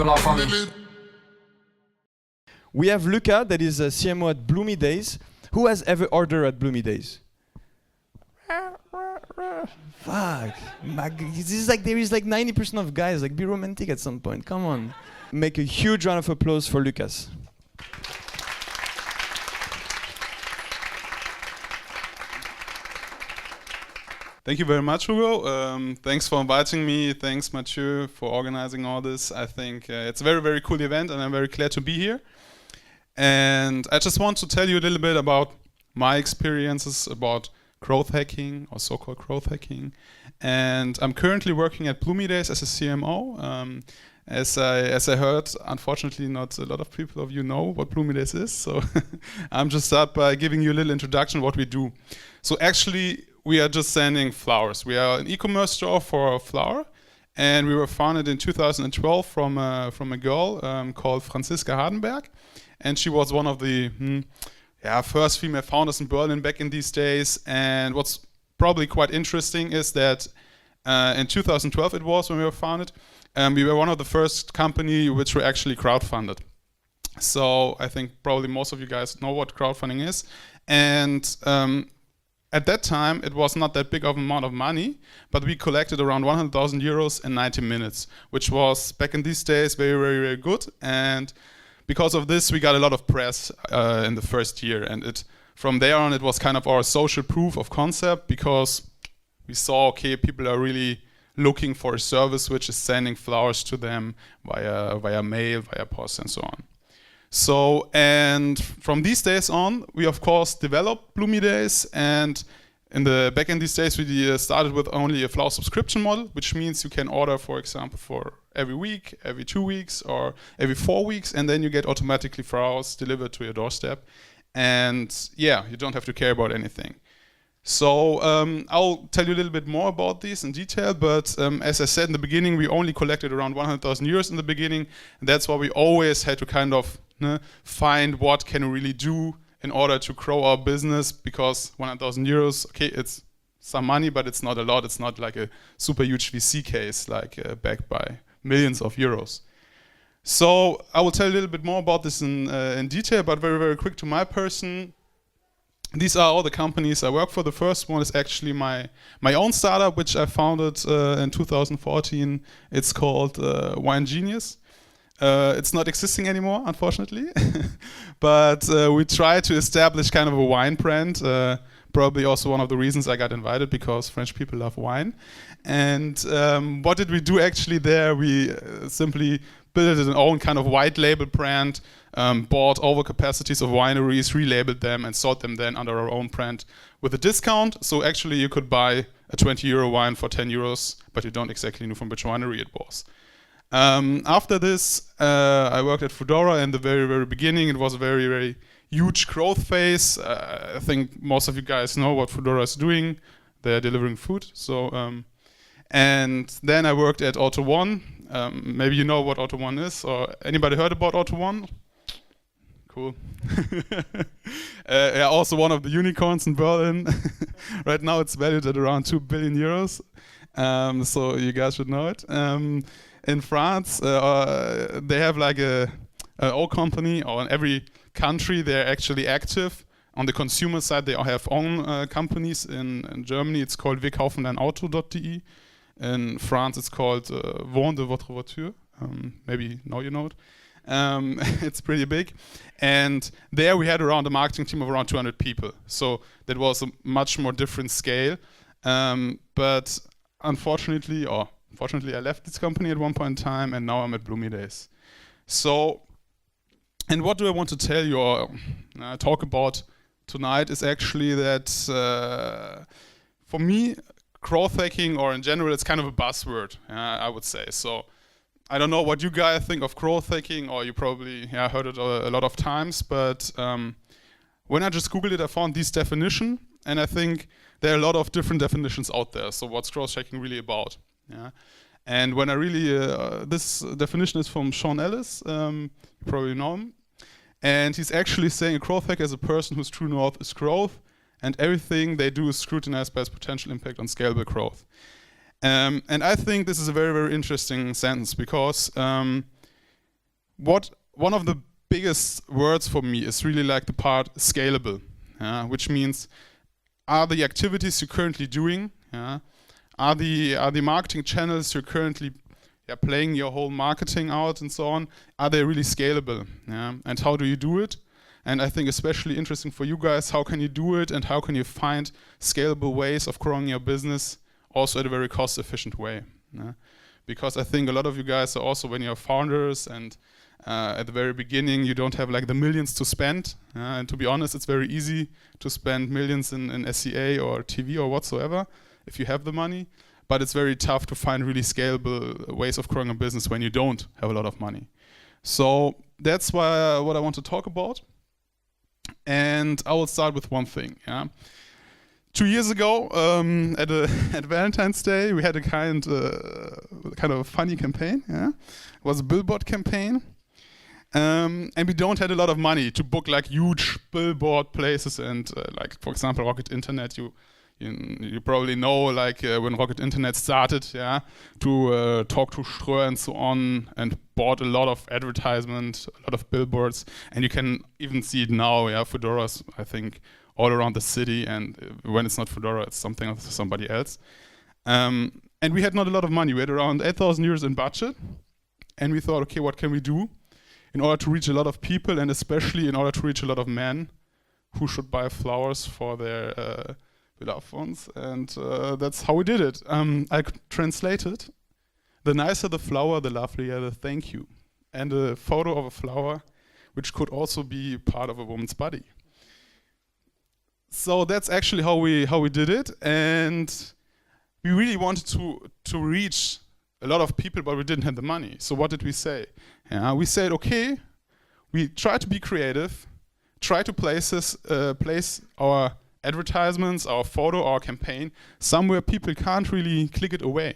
la famille. We have Luca, that is a CMO at BloomyDays. Who has ever ordered at BloomyDays? Fuck. This is like, there is like 90% of guys, like be romantic at some point, come on. Make a huge round of applause for Lucas. Thank you very much, Hugo. Thanks for inviting me. Thanks, Mathieu, for organizing all this. I think it's a very, very cool event, and I'm very glad to be here. And I just want to tell you a little bit about my experiences about growth hacking, or so-called growth hacking. And I'm currently working at BloomyDays as a CMO. As I heard, unfortunately, not a lot of people of you know what BloomyDays is. So I'm just start by giving you a little introduction what we do. So actually, we are just sending flowers. We are an e-commerce store for flower, and we were founded in 2012 from a girl called Franziska Hardenberg, and she was one of the first female founders in Berlin back in these days. And what's probably quite interesting is that in 2012 it was when we were founded, we were one of the first company which were actually crowdfunded. So I think probably most of you guys know what crowdfunding is, and at that time, it was not that big of an amount of money, but we collected around 100,000 euros in 90 minutes, which was, back in these days, very, very, very good. And because of this, we got a lot of press in the first year. And from there on, it was kind of our social proof of concept, because we saw, okay, people are really looking for a service which is sending flowers to them via mail, via post, and so on. So, and from these days on, we of course developed BloomyDays, and back in these days we started with only a flower subscription model, which means you can order, for example, for every week, every 2 weeks, or every 4 weeks, and then you get automatically flowers delivered to your doorstep. And yeah, you don't have to care about anything. So I'll tell you a little bit more about this in detail, but as I said in the beginning, we only collected around 100,000 euros in the beginning, and that's why we always had to kind of find what can we really do in order to grow our business, because 100,000 euros, okay, it's some money, but it's not a lot. It's not like a super huge VC case, like backed by millions of euros. So I will tell you a little bit more about this in detail, but very, very quick to my person. These are all the companies I work for. The first one is actually my own startup, which I founded in 2014. It's called Wine Genius. It's not existing anymore, unfortunately, but we try to establish kind of a wine brand. Probably also one of the reasons I got invited, because French people love wine. And what did we do actually there? We simply built an own kind of white label brand, bought overcapacities of wineries, relabeled them, and sold them then under our own brand with a discount. So actually you could buy a 20 euro wine for 10 euros, but you don't exactly know from which winery it was. After this, I worked at Foodora in the very, very beginning. It was a very, very huge growth phase. I think most of you guys know what Foodora is doing. They're delivering food. So, and then I worked at Auto1. Maybe you know what Auto1 is, or anybody heard about Auto1? Cool. Yeah, also one of the unicorns in Berlin. Right now it's valued at around 2 billion euros. So you guys should know it. In France, they have like a oil company, or in every country they're actually active. On the consumer side, they all have own companies. In Germany, it's called wirkaufendeinauto.de. In France, it's called Vendre votre voiture. Maybe now you know it. It's pretty big. And there we had around a marketing team of around 200 people. So that was a much more different scale. But unfortunately, or fortunately, I left this company at one point in time, and now I'm at BloomyDays. So, and what do I want to tell you or talk about tonight is actually that for me, growth hacking, or in general, it's kind of a buzzword, I would say. So I don't know what you guys think of growth hacking, or you probably heard it a lot of times, but when I just Googled it, I found this definition, and I think there are a lot of different definitions out there. So what's growth hacking really about? Yeah. And when I really, this definition is from Sean Ellis, you probably know him, and he's actually saying a growth hacker is a person whose true north is growth, and everything they do is scrutinized by its potential impact on scalable growth. And I think this is a very, very interesting sentence, because one of the biggest words for me is really like the part scalable, which means, are the activities you're currently doing, are the marketing channels you're currently playing your whole marketing out and so on, are they really scalable? And how do you do it? And I think especially interesting for you guys, how can you do it and how can you find scalable ways of growing your business also at a very cost efficient way? Because I think a lot of you guys are also, when you're founders and at the very beginning you don't have like the millions to spend, and to be honest it's very easy to spend millions in SEA or TV or whatsoever if you have the money, but it's very tough to find really scalable ways of growing a business when you don't have a lot of money. So that's why what I want to talk about. And I will start with one thing. 2 years ago, at Valentine's Day, we had a kind of funny campaign. It was a billboard campaign, and we don't had a lot of money to book like huge billboard places. And like for example, Rocket Internet, you probably know, like when Rocket Internet started, to talk to Ströer and so on, and bought a lot of advertisement, a lot of billboards, and you can even see it now. Foodora's, I think, all around the city, and when it's not Foodora, it's somebody else. And we had not a lot of money. We had around 8,000 euros in budget, and we thought, okay, what can we do in order to reach a lot of people, and especially in order to reach a lot of men who should buy flowers for their beloved ones? And that's how we did it. I translated: the nicer the flower, the lovelier the thank you. And a photo of a flower, which could also be part of a woman's body. So that's actually how we did it, and we really wanted to reach a lot of people, but we didn't have the money. So what did we say? We said, okay, we try to be creative, try to place our advertisements, our photo, our campaign somewhere people can't really click it away.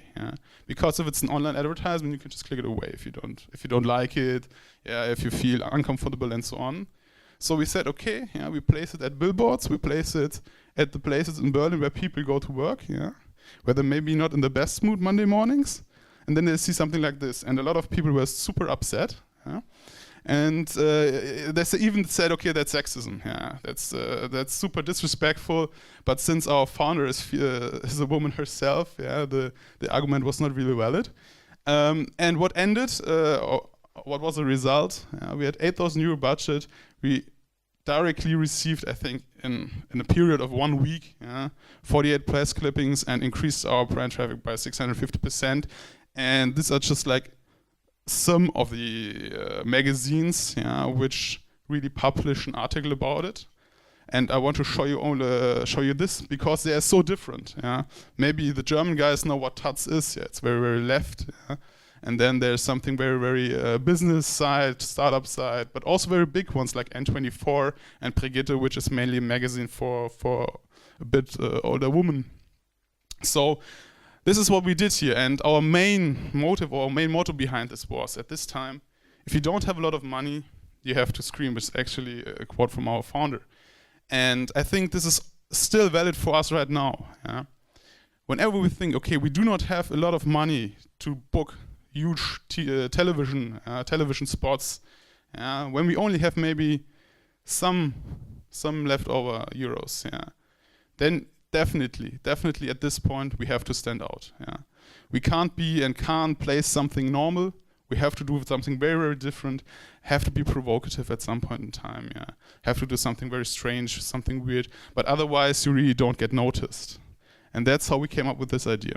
Because if it's an online advertisement, you can just click it away if you don't like it, if you feel uncomfortable and so on. So we said, okay, we place it at billboards, we place it at the places in Berlin where people go to work, where they're maybe not in the best mood Monday mornings, and then they see something like this, and a lot of people were super upset. And they even said, okay, that's sexism. That's super disrespectful. But since our founder is a woman herself, the argument was not really valid. And what ended, what was the result? We had 8,000 euro budget. We directly received, I think, in a period of 1 week, 48 press clippings, and increased our brand traffic by 650%. And these are just like some of the magazines which really publish an article about it. And I want to show you this because they are so different. Maybe the German guys know what Taz is. It's very, very left. And then there's something very, very business side, startup side, but also very big ones like N24 and Brigitte, which is mainly a magazine for a bit older women. So this is what we did here, and our main motto behind this was, at this time, if you don't have a lot of money, you have to scream, which is actually a quote from our founder. And I think this is still valid for us right now. Whenever we think, okay, we do not have a lot of money to book huge television spots, when we only have maybe some leftover euros, then definitely at this point we have to stand out. We can't place something normal. We have to do something very, very different. Have to be provocative at some point in time. Have to do something very strange, something weird. But otherwise, you really don't get noticed. And that's how we came up with this idea.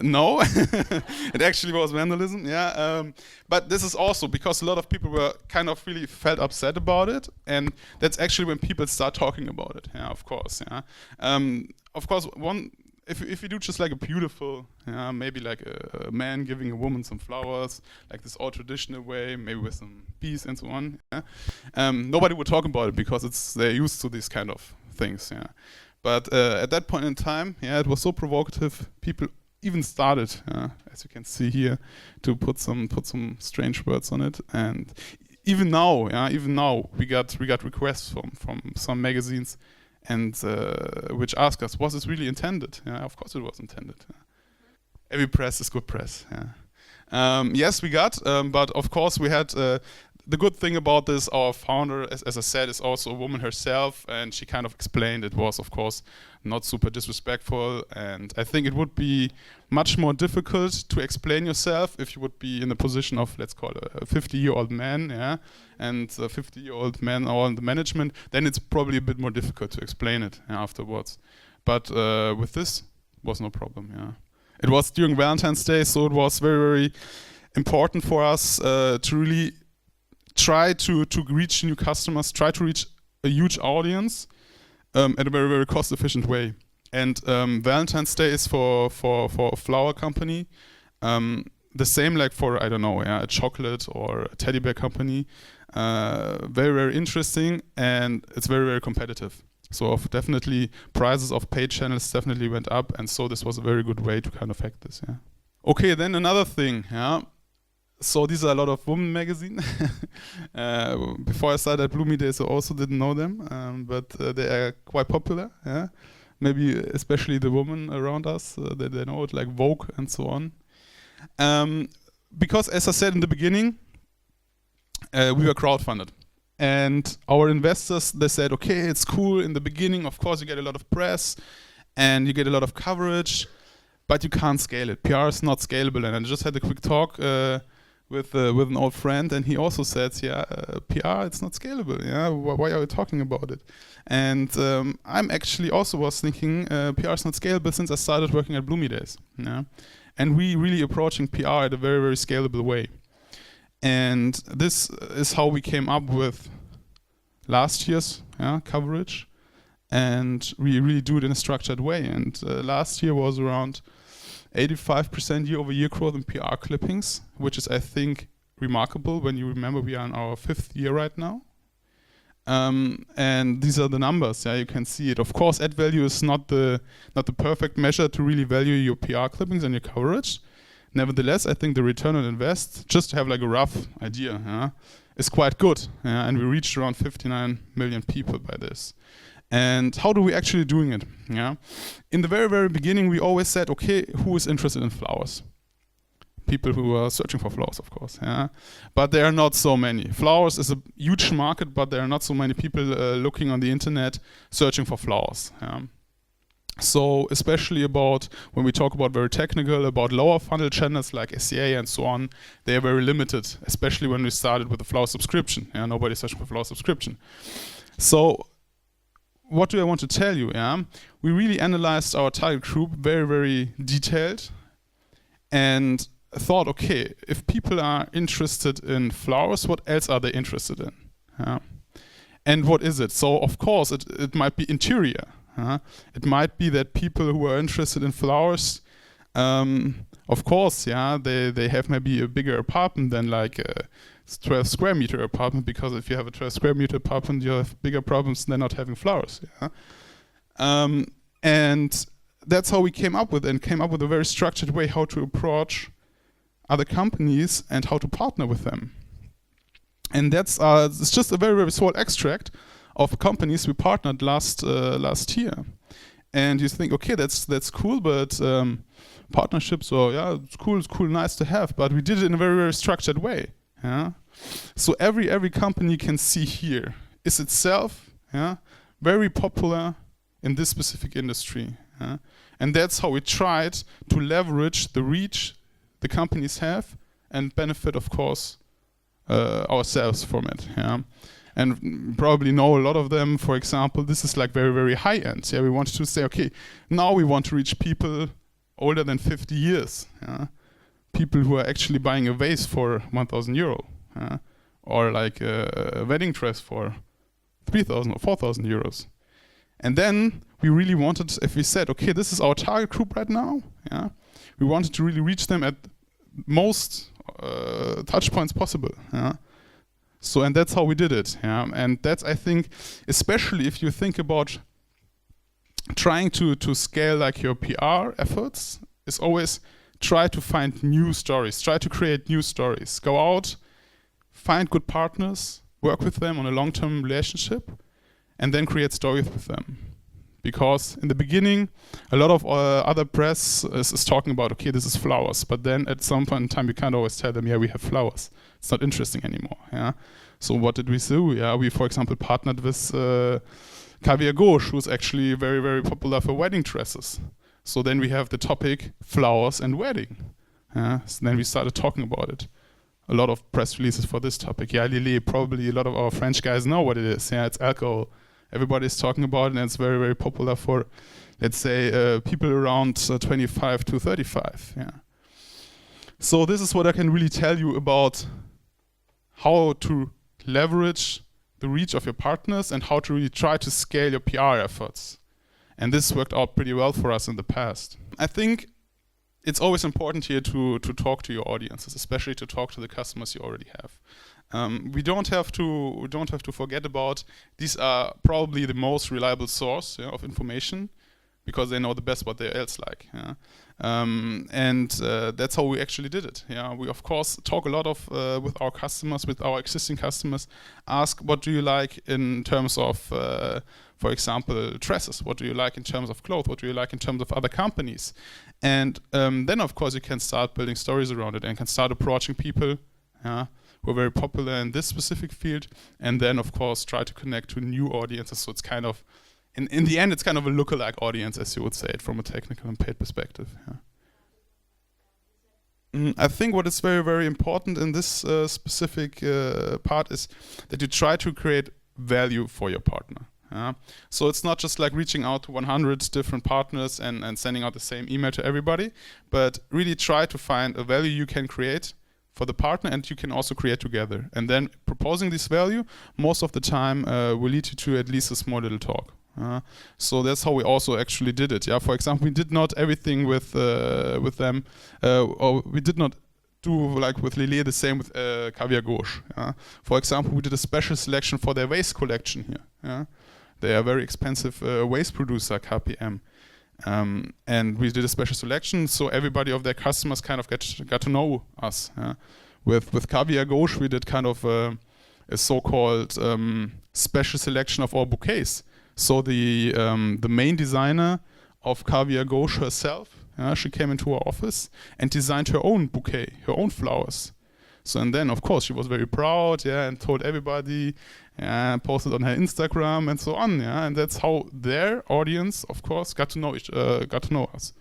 No, it actually was vandalism. But this is also because a lot of people were kind of really felt upset about it, and that's actually when people start talking about it. Of course. Of course, if you do just like a beautiful, maybe like a man giving a woman some flowers, like this old traditional way, maybe with some bees and so on. Nobody would talk about it because they're used to these kind of things. But at that point in time, it was so provocative. People even started, as you can see here, to put some strange words on it, and even now we got requests from some magazines, and which ask us, was this really intended? Of course it was intended. Every press is good press. Yes, we got, but of course we had. The good thing about this, our founder, as I said, is also a woman herself, and she kind of explained it was, of course, not super disrespectful, and I think it would be much more difficult to explain yourself if you would be in the position of, let's call it, a 50-year-old man, yeah, and a 50-year-old man or in the management, then it's probably a bit more difficult to explain it afterwards. But with this, was no problem, yeah. It was during Valentine's Day, so it was very, very important for us to really try to reach new customers, try to reach a huge audience at a very, very cost-efficient way. And Valentine's Day is for a flower company the same like for, I don't know, yeah, a chocolate or a teddy bear company. Very, very interesting, and it's very, very competitive. So definitely prices of paid channels definitely went up, and so this was a very good way to kind of hack this, yeah. Okay, then another thing, yeah. So these are a lot of women magazine. Before I started at BloomyDays, I also didn't know them, but they are quite popular. Yeah, maybe especially the women around us, they know it, like Vogue and so on. Because as I said in the beginning, we were crowdfunded, and our investors, they said, okay, it's cool in the beginning. Of course, you get a lot of press and you get a lot of coverage, but you can't scale it. PR is not scalable. And I just had a quick talk with an old friend, and he also said, yeah, PR, it's not scalable. Yeah, why are we talking about it? And I'm actually also was thinking PR is not scalable since I started working at BloomyDays. Yeah, and we really approaching PR at a very, very scalable way. And this is how we came up with last year's coverage, and we really do it in a structured way. And last year was around 85% year-over-year growth in PR clippings, which is, I think, remarkable when you remember we are in our 5th year right now. And these are the numbers. Yeah, you can see it. Of course, ad value is not the perfect measure to really value your PR clippings and your coverage. Nevertheless, I think the return on invest, just to have like a rough idea, is quite good. And we reached around 59 million people by this. And how do we actually doing it? Yeah, in the very, very beginning, we always said, okay, who is interested in flowers? People who are searching for flowers, of course. Yeah, but there are not so many. Flowers is a huge market, but there are not so many people looking on the internet searching for flowers. Yeah. So especially about when we talk about very technical, about lower funnel channels like SEA and so on, they are very limited, especially when we started with the flower subscription. Yeah, nobody's searching for flower subscription. So what do I want to tell you? Yeah, we really analyzed our target group very, very detailed, and thought, okay, if people are interested in flowers, what else are they interested in? Yeah. And what is it? So of course it might be interior. It might be that people who are interested in flowers, of course, yeah, they have maybe a bigger apartment than like a 12 square meter apartment, because if you have a 12 square meter apartment, you have bigger problems than not having flowers. Yeah? And that's how we came up with a very structured way how to approach other companies and how to partner with them. And that's it's just a very, very small extract of companies we partnered last year. And you think, okay, that's cool, but partnerships, or yeah, it's cool, nice to have, but we did it in a very, very structured way. Yeah. So every company you can see here is itself very popular in this specific industry. Yeah? And that's how we tried to leverage the reach the companies have and benefit, of course, ourselves from it. Yeah? And probably know a lot of them. For example, this is like very, very high end. Yeah, we wanted to say, okay, now we want to reach people older than 50 years. Yeah? People who are actually buying a vase for 1,000 euro, or like a wedding dress for 3,000 or 4,000 euros. And then we really wanted, if we said, okay, this is our target group right now, yeah, we wanted to really reach them at most touch points possible. Yeah. So, and that's how we did it. Yeah. And that's, I think, especially if you think about trying to scale like your PR efforts, is always try to find new stories, try to create new stories. Go out, find good partners, work with them on a long-term relationship, and then create stories with them. because in the beginning, a lot of other press is talking about, okay, this is flowers, but then at some point in time, you can't always tell them, yeah, we have flowers. It's not interesting anymore. Yeah. So what did we do? Yeah, we, for example, partnered with Caviar Gauche, who's actually very, very popular for wedding dresses. So then we have the topic flowers and wedding. So then we started talking about it. A lot of press releases for this topic. Yeah, Lily, probably a lot of our French guys know what it is. Yeah, it's alcohol. Everybody's talking about it, and it's very, very popular for, let's say, people around 25 to 35. Yeah. So this is what I can really tell you about how to leverage the reach of your partners and how to really try to scale your PR efforts. And this worked out pretty well for us in the past. I think it's always important here to talk to your audiences, especially to talk to the customers you already have. We don't have to forget about these are probably the most reliable source of information, because they know the best what they else like. Yeah? And that's how we actually did it. Yeah? We of course talk a lot of with our customers, with our existing customers, ask what do you like in terms of, for example, dresses, what do you like in terms of clothes, what do you like in terms of other companies. And then of course you can start building stories around it and can start approaching people who are very popular in this specific field, and then of course try to connect to new audiences. So it's kind of, in the end, it's kind of a lookalike audience, as you would say it, from a technical and paid perspective. Yeah. I think what is very, very important in this specific part is that you try to create value for your partner. So it's not just like reaching out to 100 different partners and sending out the same email to everybody, but really try to find a value you can create for the partner and you can also create together. And then proposing this value most of the time will lead you to at least a small little talk. So that's how we also actually did it. Yeah, for example, we did not everything with them, or we did not do like with Lillet the same with Caviar Gauche. For example, we did a special selection for their waste collection here. They are a very expensive waste producer, KPM. And we did a special selection, so everybody of their customers kind of got to know us. With Caviar Gauche, we did kind of a so-called special selection of our bouquets. So the main designer of Caviar Gauche herself, she came into our office and designed her own bouquet, her own flowers. So and then of course she was very proud, and told everybody, posted on her Instagram and so on, and that's how their audience, of course, got to know us.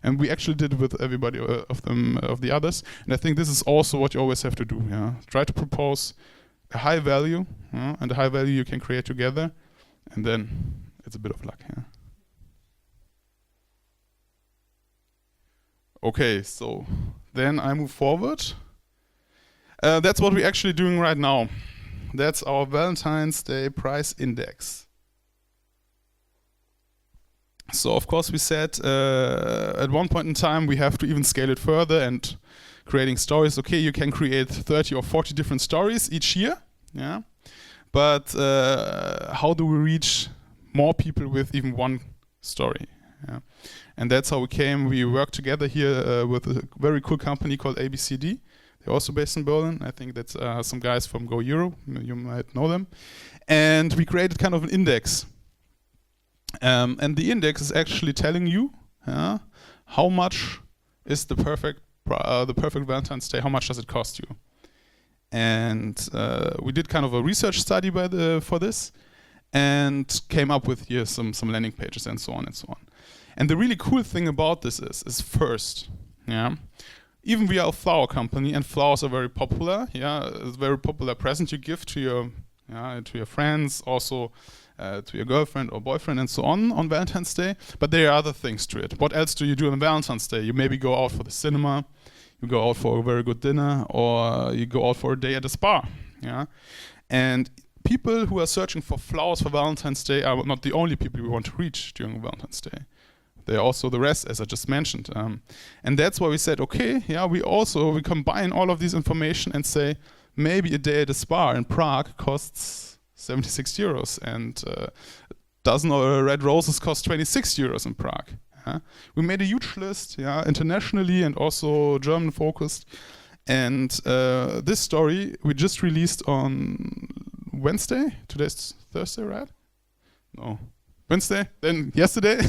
And we actually did it with everybody of the others. And I think this is also what you always have to do. Try to propose a high value, and a high value you can create together, and then it's a bit of luck. Okay, so then I move forward. That's what we're actually doing right now. That's our Valentine's Day price index. So of course we said at one point in time we have to even scale it further and creating stories. Okay, you can create 30 or 40 different stories each year. But how do we reach more people with even one story? And that's how we came. We worked together here with a very cool company called ABCD. They're also based in Berlin. I think that's some guys from Go Euro. You might know them. And we created kind of an index. And the index is actually telling you how much is the perfect Valentine's Day, how much does it cost you? And we did kind of a research study for this and came up with here some landing pages and so on and so on. And the really cool thing about this is first, even we are a flower company and flowers are very popular. It's a very popular present you give to your friends, also to your girlfriend or boyfriend and so on Valentine's Day. But there are other things to it. What else do you do on Valentine's Day? You maybe go out for the cinema, you go out for a very good dinner, or you go out for a day at a spa. And people who are searching for flowers for Valentine's Day are not the only people we want to reach during Valentine's Day. There are also the rest, as I just mentioned. And that's why we said, okay, we combine all of these information and say, maybe a day at a spa in Prague costs 76 euros and a dozen red roses cost 26 euros in Prague. We made a huge list, internationally and also German focused. And this story we just released on Wednesday. Today's Thursday, right? No. Wednesday, then yesterday,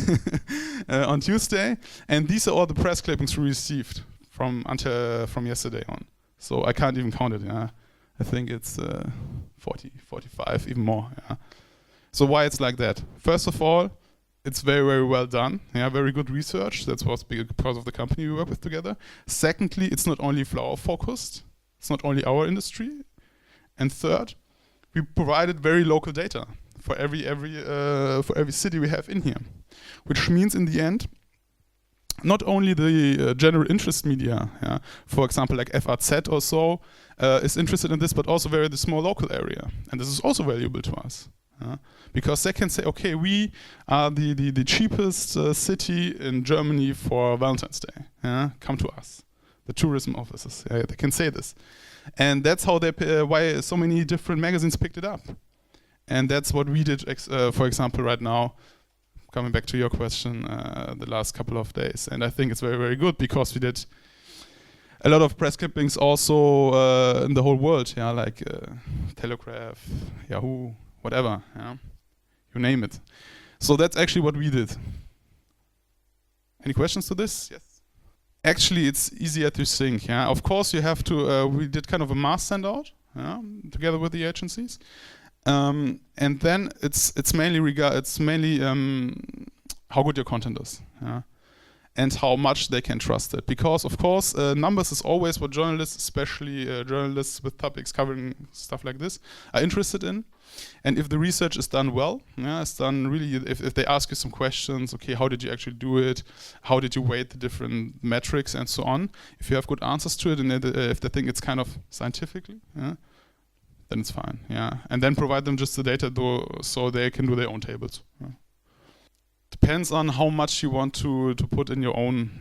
on Tuesday, and these are all the press clippings we received from yesterday on. So I can't even count it. Yeah, I think it's 40, 45, even more. Yeah. So why it's like that? First of all, it's very, very well done. Yeah, very good research. That's what's because of the company we work with together. Secondly, it's not only flower focused. It's not only our industry. And third, we provided very local data for every city we have in here, which means in the end, not only the general interest media, yeah, for example, like FAZ or so, is interested in this, but also the small local area, and this is also valuable to us. Because they can say, okay, we are the cheapest city in Germany for Valentine's Day. Come to us, the tourism offices. They can say this, and that's how why so many different magazines picked it up, and that's what we did. For example, right now, coming back to your question, the last couple of days, and I think it's very, very good because we did a lot of press clippings also in the whole world. Yeah, like Telegraph, Yahoo. Whatever, yeah, you name it. So that's actually what we did. Any questions to this? Yes. Actually, it's easier to think. Yeah, of course you have to. We did kind of a mass send out, yeah, together with the agencies, and then it's mainly how good your content is. Yeah. And how much they can trust it. Because, of course, numbers is always what journalists, especially journalists with topics covering stuff like this, are interested in. And if the research is done well, yeah, it's done really, if they ask you some questions, okay, how did you actually do it? How did you weight the different metrics and so on? If you have good answers to it, and if they think it's kind of scientifically, yeah, then it's fine, yeah. And then provide them just the data so they can do their own tables. Yeah. Depends on how much you want to put in your own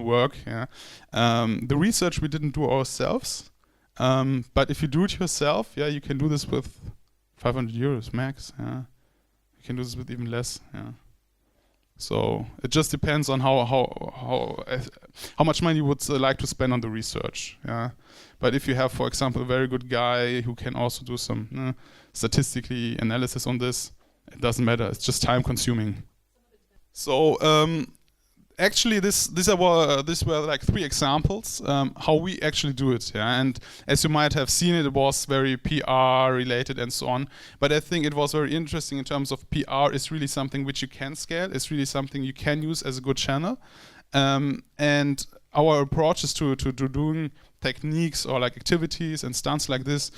work. Yeah. The research we didn't do ourselves, but if you do it yourself, yeah, you can do this with 500 euros max. Yeah. You can do this with even less. Yeah. So it just depends on how much money you would like to spend on the research. Yeah. But if you have, for example, a very good guy who can also do some statistically analysis on this, it doesn't matter. It's just time consuming. So actually, these were like 3 examples how we actually do it. Yeah? And as you might have seen, it was very PR related and so on. But I think it was very interesting in terms of PR. Is really something which you can scale. It's really something you can use as a good channel. And our approach is to doing techniques or like activities and stunts like this.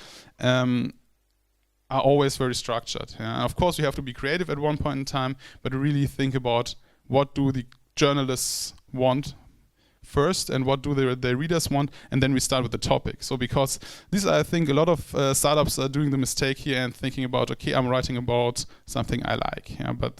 Are always very structured. Yeah? Of course, you have to be creative at one point in time, but really think about what do the journalists want first and what do their readers want, and then we start with the topic. So because these are, I think, a lot of startups are doing the mistake here and thinking about, okay, I'm writing about something I like, yeah, but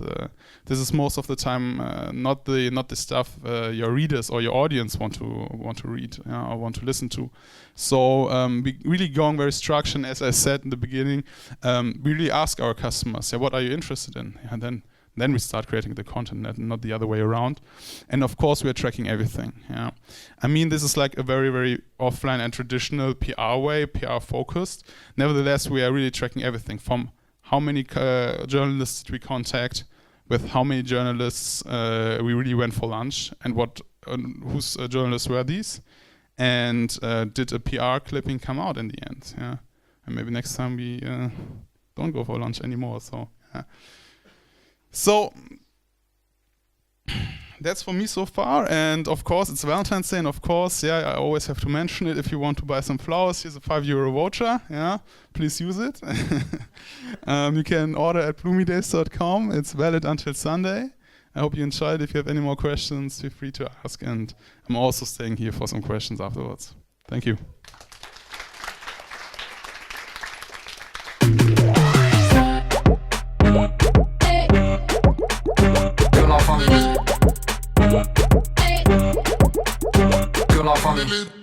this is most of the time not the stuff your readers or your audience want to read, yeah, or want to listen to. So we really going very structured, as I said in the beginning. We really ask our customers, yeah, what are you interested in, and then we start creating the content, not the other way around. And of course, we're tracking everything. Yeah, I mean, this is like a very, very offline and traditional PR way, PR focused. Nevertheless, we are really tracking everything from how many journalists did we contact, with how many journalists we really went for lunch, and whose journalists were these, and did a PR clipping come out in the end? Yeah, and maybe next time we don't go for lunch anymore. So. Yeah. So that's for me so far, and of course it's Valentine's Day, and of course, yeah, I always have to mention it. If you want to buy some flowers, here's a €5 voucher. Yeah, please use it. You can order at BloomyDays.com. It's valid until Sunday. I hope you enjoyed. If you have any more questions, feel free to ask, and I'm also staying here for some questions afterwards. Thank you. Que la famille.